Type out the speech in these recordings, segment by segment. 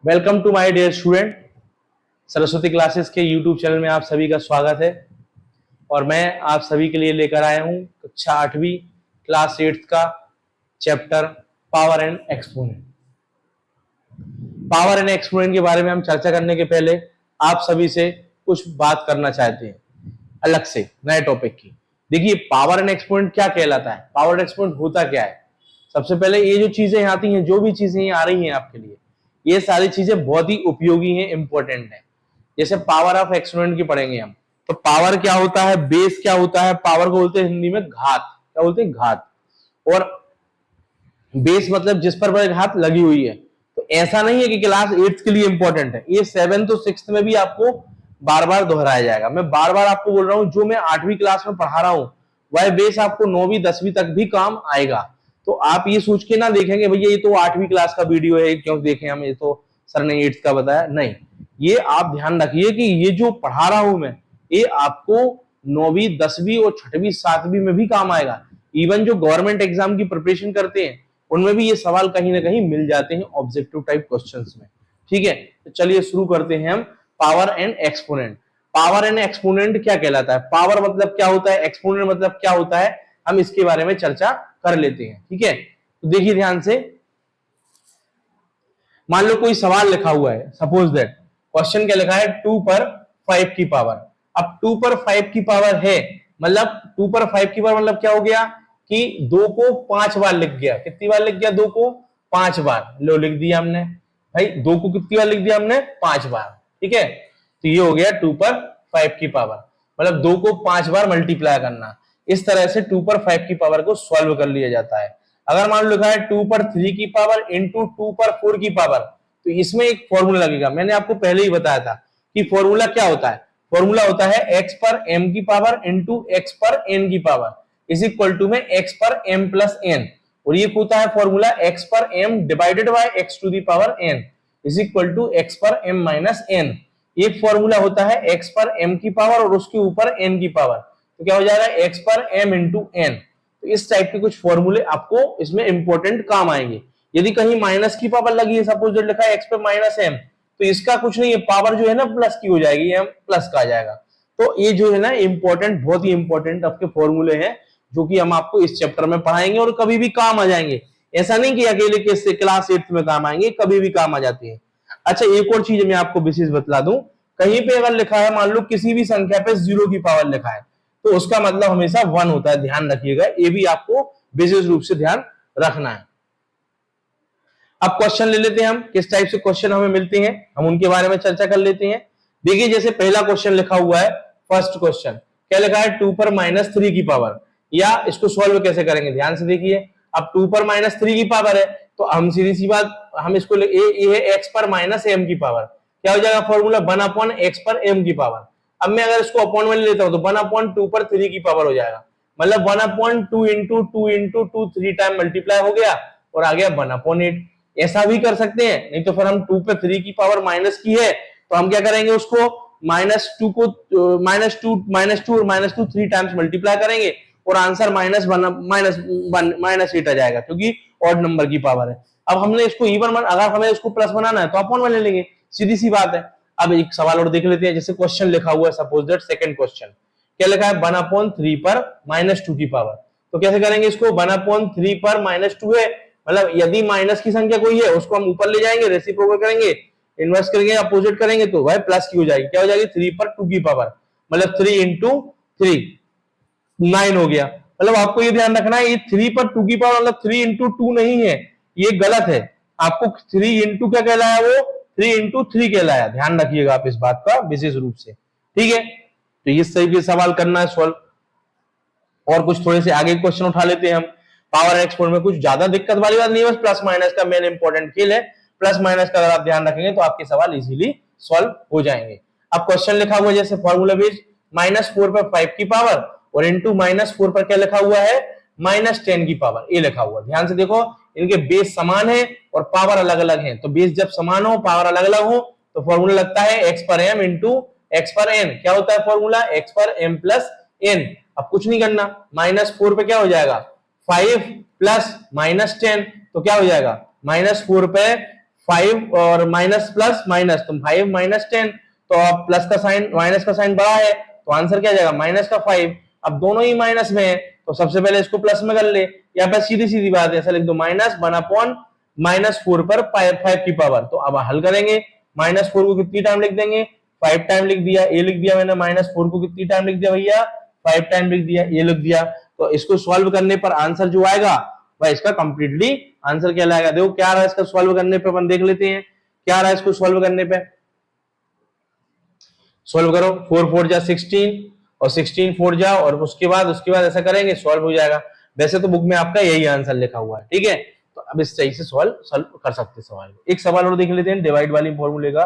Welcome to my dear student. Saraswati classes के YouTube channel में आप सभी का स्वागत है और मैं आप सभी के लिए लेकर आया हूं कक्षा 8वीं क्लास 8th का chapter power and exponent. Power and exponent के बारे में हम चर्चा करने के पहले आप सभी से कुछ बात करना चाहते हैं अलग से नए टॉपिक की। देखिए, पावर एंड एक्सपोनेंट क्या कहलाता है, पावर एंड एक्सपोनेंट होता क्या है। सबसे पहले ये जो चीजें आती हैं, जो भी चीजें आ रही हैं आपके लिए, ये सारी चीजें बहुत ही उपयोगी हैं, इंपॉर्टेंट है। जैसे पावर ऑफ एक्सपोनेंट की पढ़ेंगे हम, तो पावर क्या होता है, बेस क्या होता है, पावर को बोलते हैं हिंदी में घात, क्या बोलते हैं घात, और बेस मतलब जिस पर घात लगी हुई है। तो ऐसा नहीं है कि क्लास 8th के लिए इंपॉर्टेंट है, ये 7th और 6th में भी आपको बार बार दोहराया जाएगा। मैं बार बार आपको बोल रहा हूं, जो मैं 8वीं क्लास में पढ़ा रहा हूं वह बेस आपको 9वीं 10वीं तक भी काम आएगा। तो आप ये सोच के ना देखेंगे भैया ये तो 8वीं क्लास का वीडियो है, क्यों देखें हम, ये तो सर ने 8th का बताया। नहीं, ये आप ध्यान रखिए कि ये जो पढ़ा रहा हूं मैं, ये आपको 9वीं 10वीं और 6वीं 7वीं में भी काम आएगा। इवन जो गवर्नमेंट एग्जाम की प्रिपरेशन करते हैं उनमें भी ये सवाल कहीं ना कहीं मिल जाते हैं ऑब्जेक्टिव टाइप क्वेश्चंस में। ठीक है, तो चलिए शुरू करते हैं हम power and exponent. Power and exponent क्या कहलाता है, पावर मतलब क्या होता है, एक्सपोनेंट मतलब क्या होता है, हम इसके बारे में चर्चा कर लेते हैं। ठीक है, तो देखिए ध्यान से, मान लो कोई सवाल लिखा हुआ है, सपोज दैट क्वेश्चन क्या लिखा है, 2 पर 5 की पावर। अब 2 पर 5 की पावर है, मतलब 2 पर 5 की पावर मतलब क्या हो गया कि 2 को 5 बार लिख गया। कितनी बार लिख गया, 2 को 5 बार। लो लिख दिया हमने भाई, 2 को कितनी बार लिख दिया हमने, 5 बार। ठीक है, तो ये हो गया 2 पर 5 की पावर, मतलब 2 को 5 बार मल्टीप्लाई करना। इस तरह से 2 पर 5 की पावर को सॉल्व कर लिया जाता है। अगर मान लो लिखा है 2 पर 3 की पावर इंटू 2 पर 4 की पावर, तो इसमें एक फॉर्मूला लगेगा। मैंने आपको पहले ही बताया था कि फॉर्मूला क्या होता है, फॉर्मूला होता है x पर m की पावर इंटू x पर n की पावर इज इक्वल टू में x पर m प्लस n, और ये होता है फॉर्मूला x पर m divided by x to the power n is equal to x पर m माइनस n। ये फॉर्मूला होता है x पर m की पावर और उसके ऊपर n की पावर, तो क्या हो जाएगा x पर m इंटू n। तो इस टाइप के कुछ फॉर्मूले आपको इसमें इंपॉर्टेंट काम आएंगे। यदि कहीं माइनस की पावर लगी है, सपोज लिखा है x पे माइनस m, तो इसका कुछ नहीं है, पावर जो है ना प्लस की हो जाएगी, m प्लस का आ जाएगा। तो ये जो है ना इंपॉर्टेंट, बहुत ही इंपॉर्टेंट आपके फॉर्मूले हैं जो कि हम आपको इस चैप्टर में पढ़ाएंगे और कभी भी काम आ जाएंगे। ऐसा नहीं कि अकेले के क्लास 8th में काम आएंगे, कभी भी काम आ जाते हैं। अच्छा, एक और चीज मैं आपको विशेष बतला दूं, कहीं पे अगर लिखा है, मान लो किसी भी संख्या पे 0 की पावर लिखा है, तो उसका मतलब हमेशा 1 होता है। ध्यान रखिएगा, ये भी आपको विशेष रूप से ध्यान रखना है। अब क्वेश्चन ले लेते हैं हम, किस टाइप से क्वेश्चन हमें मिलते हैं, हम उनके बारे में चर्चा कर लेते हैं। देखिए, जैसे पहला क्वेश्चन लिखा हुआ है, फर्स्ट क्वेश्चन क्या लिखा है, 2 पर -3 की पावर, या इसको सॉल्व कैसे करेंगे, ध्यान से देखिए। अब 2 पर -3 की पावर है, तो हम सीधी सी बात, हम इसको ये है x पर -m की पावर, क्या हो जाएगा फॉर्मूला 1/x पर m की पावर। अब मैं अगर इसको अपॉन में लेता हूं तो 1/2 पर 3 की पावर हो जाएगा, मतलब 1/2 इंटू 2 इंटू 2 3 टाइम मल्टीप्लाई हो गया और आ गया 1/8। ऐसा भी कर सकते हैं, नहीं तो फिर हम 2 पे 3 की पावर माइनस की है तो हम क्या करेंगे, उसको -2 को -2 और -2 3 टाइम्स मल्टीप्लाई करेंगे और आंसर -8 आ जाएगा, क्योंकि ऑड नंबर की पावर है। अब हमने इसको इवन, अगर हमें इसको प्लस बनाना है तो अपॉन में ले लेंगे, सीधी सी बात है। अब एक सवाल और देख लेते हैं, जैसे क्वेश्चन लिखा हुआ है, सपोज दैट सेकंड क्वेश्चन क्या लिखा है, 1/3 पर -2 की पावर। तो कैसे करेंगे इसको, 1/3 पर -2 है, मतलब यदि माइनस की संख्या कोई है उसको हम ऊपर ले जाएंगे, रेसिप्रोकल करेंगे, इनवर्स करेंगे, अपोजिट करेंगे, तो वह प्लस की हो जाएगी। क्या हो जाएगी, 3 पर 2 की पावर, मतलब 3 इंटू 3 9 हो गया। मतलब आपको ये ध्यान रखना है, ये 3 पर 2 की पावर मतलब 3 इंटू 2 नहीं है, ये गलत है। आपको 3 इंटू क्या कहलाया, वो 3 इंटू 3 कहलाया। ध्यान रखिएगा आप इस बात का विशेष रूप से। ठीक है, तो इस तरीके से सवाल करना है सॉल्व। और कुछ थोड़े से आगे क्वेश्चन उठा लेते हैं हम। पावर एक्सपोनेंट में कुछ ज्यादा दिक्कत वाली बात नहीं है, बस प्लस माइनस का मेन इंपॉर्टेंट खेल है। प्लस माइनस का अगर आप ध्यान रखेंगे तो आपके सवाल इजीली सॉल्व हो जाएंगे। अब क्वेश्चन लिखा हुआ है जैसे फॉर्मूला बेस्ड, -4 पर 5 की पावर और इंटू -4 पर क्या लिखा हुआ है, -10 की पावर, ये लिखा हुआ। ध्यान से देखो, इनके बेस समान है और पावर अलग अलग है। तो बेस जब समान हो, पावर अलग अलग हो, तो फॉर्मूला लगता है x पर m इंटू x पर n। क्या होता है फॉर्मूला, x पर m प्लस n। अब कुछ नहीं करना, -4 पे क्या हो जाएगा, 5 प्लस -10, तो क्या हो जाएगा, -4 पे 5 और माइनस प्लस माइनस, तो 5 माइनस 10, तो अब प्लस का साइन माइनस का साइन बड़ा है, तो आंसर क्या जाएगा माइनस का 5। अब दोनों ही माइनस में है, तो सबसे पहले इसको प्लस में कर ले, या फिर सीधी सीधी बात है, ऐसा लिख दो माइनस 1 माइनस 4 पर 5 की पावर। तो अब हल करेंगे, माइनस 4 को कितनी टाइम लिख देंगे, 5 टाइम लिख दिया, ए लिख दिया मैंने, माइनस 4 को कितनी टाइम लिख दिया भैया, 5 टाइम लिख दिया, ए लिख दिया। तो इसको सॉल्व करने पर आंसर जो आएगा वह इसका कंप्लीटली आंसर क्या लाएगा, देखो क्या रहा इसका सॉल्व करने पे, अपन देख लेते हैं क्या रहा इसको सॉल्व करने पे। सॉल्व करो, 4 4 जा 16 और 16 4 जा, और उसके बाद ऐसा करेंगे सॉल्व हो जाएगा। वैसे तो बुक में आपका यही आंसर लिखा हुआ है, ठीक है। तो अब इस सही से सॉल्व कर सकते हैं सवाल। एक सवाल और देख लेते हैं डिवाइड वाली फॉर्मूले का।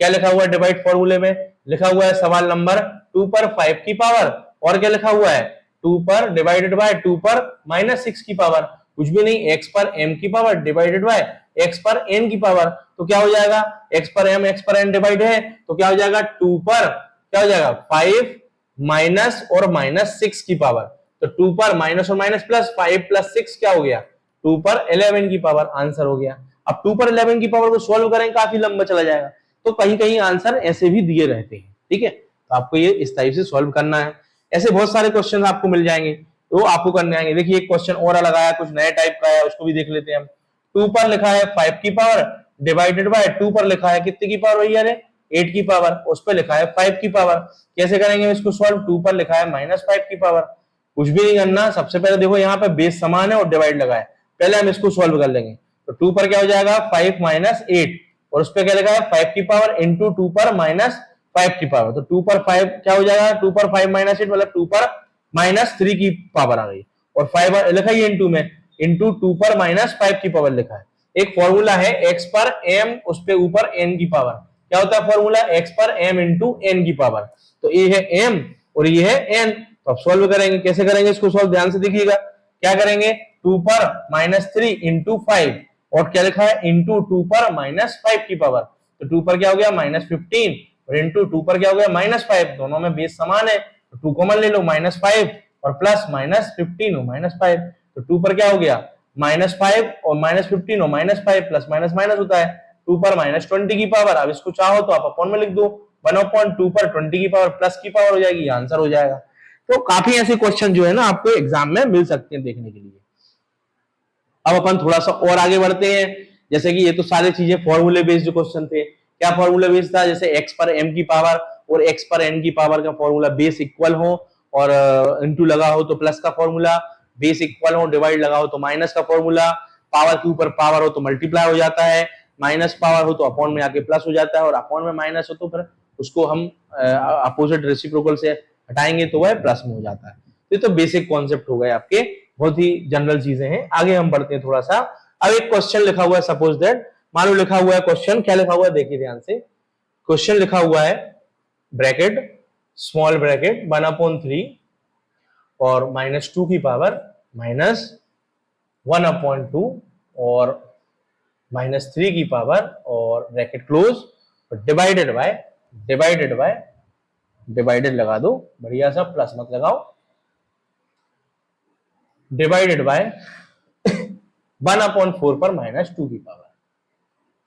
क्या लिखा हुआ है डिवाइड फॉर्मूले में, लिखा हुआ है सवाल नंबर 2 पर 5 की पावर, और क्या लिखा हुआ है 2 पर डिवाइडेड बाय 2 पर माइनस 6 की पावर, कुछ भी नहीं, x पर m की पावर डिवाइडेड बाय x पर n की पावर। तो क्या हो जाएगा, x पर n डिवाइड है, तो क्या हो जाएगा 2 पर क्या हो जाएगा 5 माइनस और माइनस 6 की पावर। तो 2 पर माइनस और माइनस प्लस 5 प्लस 6 क्या हो गया 2 पर 11 की पावर, आंसर हो गया। अब 2 पर 11 की पावर को सॉल्व करेंगे काफी लंबा चला जाएगा, तो कहीं कहीं आंसर ऐसे भी दिए रहते हैं, ठीक है। तो आपको ये इस टाइप से सॉल्व करना है। ऐसे बहुत सारे क्वेश्चन आपको मिल जाएंगे, तो आपको करने आएंगे। देखिए एक क्वेश्चन और लगाया, कुछ नए टाइप का है, उसको भी देख लेते हैं हम। 2 पर लिखा है 5 की पावर डिवाइडेड बाय 2 पर लिखा है कितने की पावर भैया ने 8 की पावर, उस पर लिखा है 5 की पावर। कैसे करेंगे इसको सॉल्व, 2 पर लिखा है माइनस 5 की पावर, कुछ भी नहीं करना, सबसे पहले देखो यहाँ पे बेस समान है और डिवाइड लगा है, पहले हम इसको सॉल्व कर लेंगे। तो 2 पर क्या हो जाएगा 5 माइनस 8, और उस पर क्या लिखा है 5 की पावर इंटू 2 पर माइनस 5 की पावर। तो 2 पर 5 क्या हो जाएगा 2 पर 5 माइनस 8 मतलब 2 पर माइनस 3 की पावर आ गई, और 5 लिखा है इंटू में, इंटू 2 पर माइनस 5 की पावर लिखा है। एक फॉर्मूला है x पर m उस पे ऊपर n की पावर, क्या होता है फॉर्मूला x पर m इंटू n की पावर। तो ये है m और ये है n। तो अब सॉल्व करेंगे, कैसे करेंगे इसको सॉल्व, ध्यान से देखिएगा। क्या करेंगे 2 पर माइनस 3 इंटू 5, और क्या लिखा है इंटू 2 पर माइनस 5 की पावर। तो 2 पर क्या हो गया माइनस 15 और इंटू 2 पर क्या हो गया माइनस 5, दोनों में बेस समान है, तो 2 कॉमन ले लो, माइनस 5 और प्लस माइनस 15 और माइनस 5। तो 2 पर क्या हो गया माइनस 5 और माइनस 15 और माइनस 5, प्लस माइनस माइनस होता है, 2 पर माइनस 20 की पावर। अब इसको चाहो तो आप अपॉन में लिख दो, 1/2 पर 20 की पावर प्लस की पावर हो जाएगी, आंसर हो जाएगा। तो काफी ऐसे क्वेश्चन जो है ना आपको एग्जाम में मिल सकते हैं देखने के लिए। अब अपन थोड़ा सा और आगे बढ़ते हैं, जैसे कि ये तो सारी चीजें फॉर्मूले बेस्ड क्वेश्चन थे। क्या फॉर्मूला बेस्ड था, जैसे x पर m की पावर और x पर n की पावर का फॉर्मूला बेस इक्वल हो, और इंटू लगा हो तो प्लस का फॉर्मूला, बेस इक्वल हो डिवाइड लगा हो तो माइनस का फॉर्मूला, पावर के ऊपर पावर हो तो मल्टीप्लाई हो जाता है, माइनस पावर हो तो अपॉन में आके प्लस हो जाता है, और अपॉन में माइनस हो तो फिर उसको हम अपोजिट रेसिप्रोकल से हटाएंगे तो वह प्लस में हो जाता है। ये तो बेसिक कॉन्सेप्ट हो गए आपके, बहुत ही जनरल चीजें हैं। आगे हम बढ़ते हैं थोड़ा सा। अब एक क्वेश्चन लिखा हुआ है, सपोज दैट, मान लो लिखा हुआ है क्वेश्चन, क्या लिखा हुआ है देखिए ध्यान से। क्वेश्चन लिखा हुआ है ब्रैकेट स्मॉल ब्रैकेट 1/3 और -2 की पावर -1/2 और -3 की पावर और bracket close, divided by divided लगा दो, बढ़िया सा प्लस मत लगाओ, डिवाइडेड बाय 1/4 पर -2 की पावर,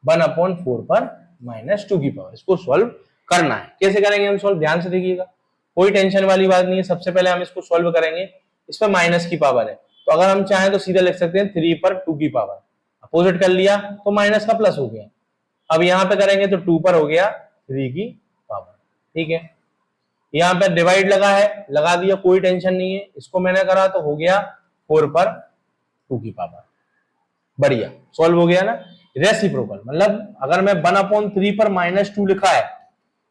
1/4 पर -2 की पावर। इसको सॉल्व करना है। कैसे करेंगे हम सॉल्व, ध्यान से देखिएगा, कोई टेंशन वाली बात नहीं है। सबसे पहले हम इसको सॉल्व करेंगे, इस पर माइनस की पावर है, तो अगर हम चाहें तो सीधा लिख सकते हैं 3 पर 2 की पावर, अपोजिट कर लिया तो माइनस का प्लस हो गया। अब यहां पे करेंगे तो 2 पर हो गया 3 की पावर, ठीक है। यहाँ पे डिवाइड लगा है, लगा दिया, कोई टेंशन नहीं है। इसको मैंने करा तो हो गया 4 पर 2 की पावर, बढ़िया सॉल्व हो गया ना। रेसिप्रोकल मतलब अगर मैं 1/3 पर -2 लिखा है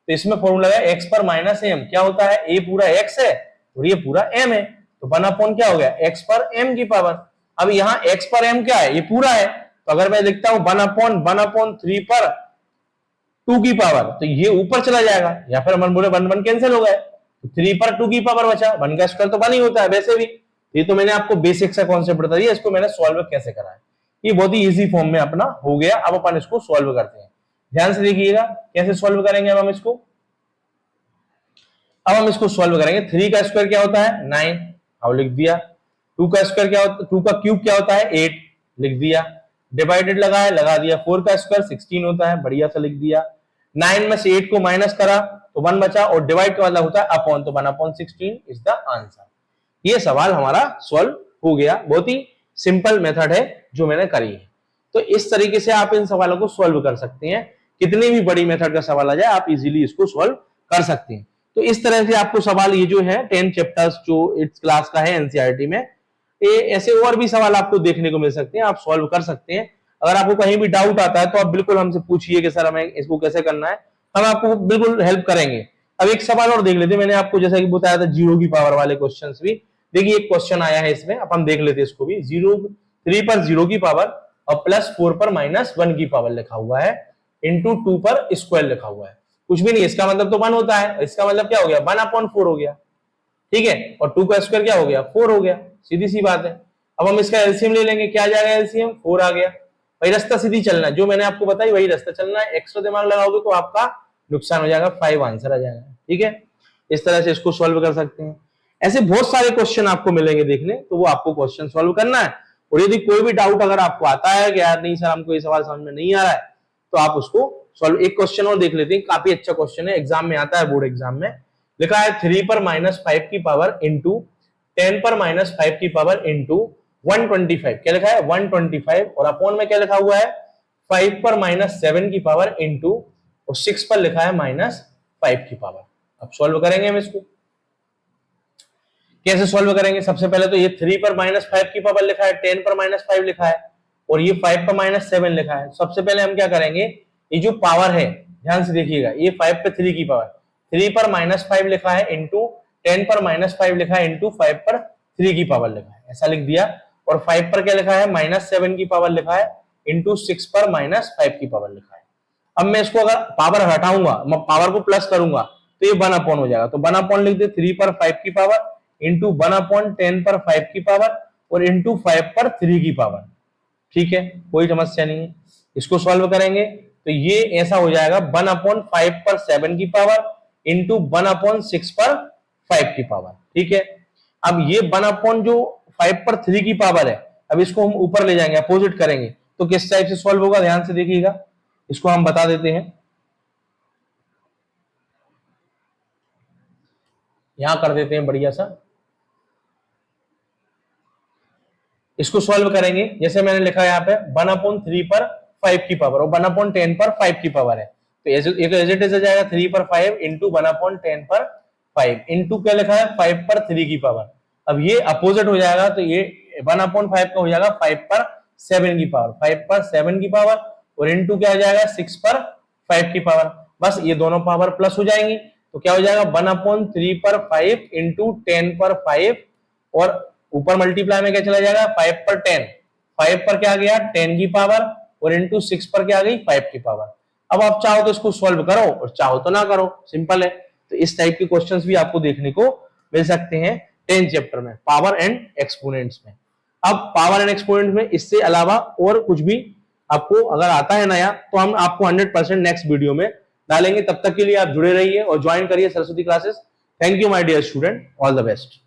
तो इसमें फॉर्मूला है x पर -m, क्या होता है a पूरा x है और ये पूरा m है, तो 1/, क्या हो गया x पर m की पावर। अब यहाँ x पर m क्या है, ये पूरा है, तो अगर मैं लिखता हूं 1/3 पर 2 की पावर, तो ये ऊपर चला जाएगा, या फिर हम बोले 1 कैंसिल हो गए, तो 3 पर 2 की पावर बचा, 1 का स्क्वायर तो 1 ही होता है वैसे भी। ये तो मैंने आपको बेसिक सा कॉन्सेप्ट बता दिया, इसको मैंने सॉल्व कैसे करा है, ये बहुत ही इजी फॉर्म में अपना हो गया। अब अपन इसको सॉल्व करते हैं, ध्यान से देखिएगा कैसे सॉल्व करेंगे। अब हम इसको सॉल्व करेंगे। 3 का स्क्वायर क्या होता है 9, अब लिख दिया। 2 का स्क्वायर क्या होता है, 2 का क्यूब क्या होता है 8, लिख दिया। डिवाइडेड लगा दिया, 4 का स्क्वायर 16 होता है, बढ़िया सा लिख दिया। 9 में से 8 को माइनस करा तो 1 बचा, और डिवाइड का मतलब होता है अपॉन, तो 1/16 इज द आंसर। ये सवाल हमारा सॉल्व हो गया। बहुत ही सिंपल मेथड है जो मैंने करी है। तो इस तरीके से आप इन सवालों को सॉल्व कर सकते हैं। कितनी भी बड़ी मेथड का सवाल आ जाए आप इजीली इसको सॉल्व कर सकते हैं। तो इस तरह से आपको सवाल ये जो है 10 चैप्टर्स जो इस क्लास का है एनसीईआरटी में, ये ऐसे और भी सवाल आपको देखने को मिल सकते हैं, आप सॉल्व कर सकते हैं। अगर आपको कहीं भी डाउट आता है तो आप बिल्कुल हमसे पूछिए कि सर हमें इसको कैसे करना है, हम आपको बिल्कुल हेल्प करेंगे। अब एक सवाल और देख लेते हैं, मैंने आपको जैसा कि बताया था जीरो की पावर वाले क्वेश्चंस भी। देखिए एक क्वेश्चन आया है इसमें, अब हम देख लेते हैं इसको भी। 3 पर 0 की पावर और +4 पर -1 की पावर लिखा हुआ है, इंटू 2 पर स्क्वायर लिखा हुआ है। कुछ भी नहीं, इसका मतलब तो 1 होता है, इसका मतलब क्या हो गया 1/4 हो गया, ठीक है, और 2 का स्क्वायर क्या हो गया 4 हो गया, सीधी सी बात है। अब हम इसका एलसीएम ले लेंगे, क्या आ जाएगा एलसीएम 4 आ गया। भाई रास्ता सीधी चलना है, जो मैंने आपको बताई वही रास्ता चलना है, एक्स्ट्रा दिमाग लगाओगे तो आपका नुकसान हो जाएगा, 5 आंसर आ जाएगा, ठीक है। इस तरह से इसको सॉल्व कर सकते हैं। ऐसे बहुत सारे क्वेश्चन आपको मिलेंगे देखने, तो वो आपको क्वेश्चन सॉल्व करना है। और यदि कोई भी डाउट अगर आपको आता है कि यार नहीं सर हमको ये सवाल समझ में नहीं आ रहा है, तो आप उसको सॉल्व। एक क्वेश्चन और देख लेते हैं, काफी अच्छा क्वेश्चन है, एग्जाम में आता है, बोर्ड एग्जाम में लिखा है 3 पर -5 की पावर इंटू 10 पर -5 की पावर इंटू 125, क्या लिखा है 125, और अपॉन में क्या लिखा हुआ है 5 पर -7 की पावर इंटू, और 6 पर लिखा है -5 की पावर। अब सॉल्व करेंगे हम इसको, कैसे सॉल्व करेंगे। सबसे पहले तो ये 3 पर -5 की पावर लिखा है, 10 पर -5 लिखा है, और ये 5 पर -7 लिखा है। सबसे पहले हम क्या करेंगे, ये जो पावर है ध्यान से देखिएगा, ये 5 पे 3 की पावर, 3 पर -5 लिखा है इंटू 10 पर -5 लिखा है इंटू 5 पर 3 की पावर लिखा है, ऐसा लिख दिया। और 5 पर क्या लिखा है -7 की पावर लिखा है इंटू 6 पर -5 की पावर लिखा है। अब मैं इसको अगर पावर हटाऊंगा, मैं पावर को प्लस करूंगा तो ये 1/, हो जाएगा, तो 1/, लिख दे 3 पर 5 की पावर इंटू 1/10 पर 5 की पावर और इंटू 5 पर 3 की पावर, ठीक है, कोई समस्या नहीं है। इसको सॉल्व करेंगे तो ये ऐसा हो जाएगा 1/5 पर 7 की पावर इंटू 1/6 पर 5 की पावर, ठीक है। अब ये 1/ जो 5 पर 3 की पावर है, अब इसको हम ऊपर ले जाएंगे, अपोजिट करेंगे, तो किस टाइप से सॉल्व होगा ध्यान से देखिएगा, इसको हम बता देते हैं। यहां कर देते हैं बढ़िया सा, इसको सॉल्व करेंगे जैसे मैंने लिखा है यहाँ पे 1/3 पर 5 की पावर और 1/10 पर 5 की पावर है, तो ये तो एज इट इज आ जाएगा 3 पर 5 इंटू 1/10 पर 5 इंटू क्या लिखा है 5 पर 3 की पावर। अब ये अपोजिट हो जाएगा, तो ये 1/5 का हो जाएगा 5 पर 7 की पावर, 5 पर 7 की पावर, और इंटू क्या हो जाएगा 6 पर 5 की पावर। बस ये दोनों पावर प्लस हो जाएंगी, तो क्या हो जाएगा 1/3 पर 5 इंटू 10 पर 5, और ऊपर मल्टीप्लाई में क्या चला जाएगा 5 पर 10, 5 पर क्या आ गया 10 की पावर, और इंटू 6 पर क्या आ गई 5 की पावर। अब आप चाहो तो इसको सॉल्व करो और चाहो तो ना करो, सिंपल है। तो इस टाइप के क्वेश्चंस भी आपको देखने को मिल सकते हैं 10 चैप्टर में, पावर एंड एक्सपोनेंट्स में। अब पावर एंड एक्सपोनेंट्स में इससे अलावा और कुछ भी आपको अगर आता है नया, तो हम आपको 100% नेक्स्ट वीडियो में डालेंगे। तब तक के लिए आप जुड़े रहिए और ज्वाइन करिए Saraswati classes. Thank you my dear student, all the best.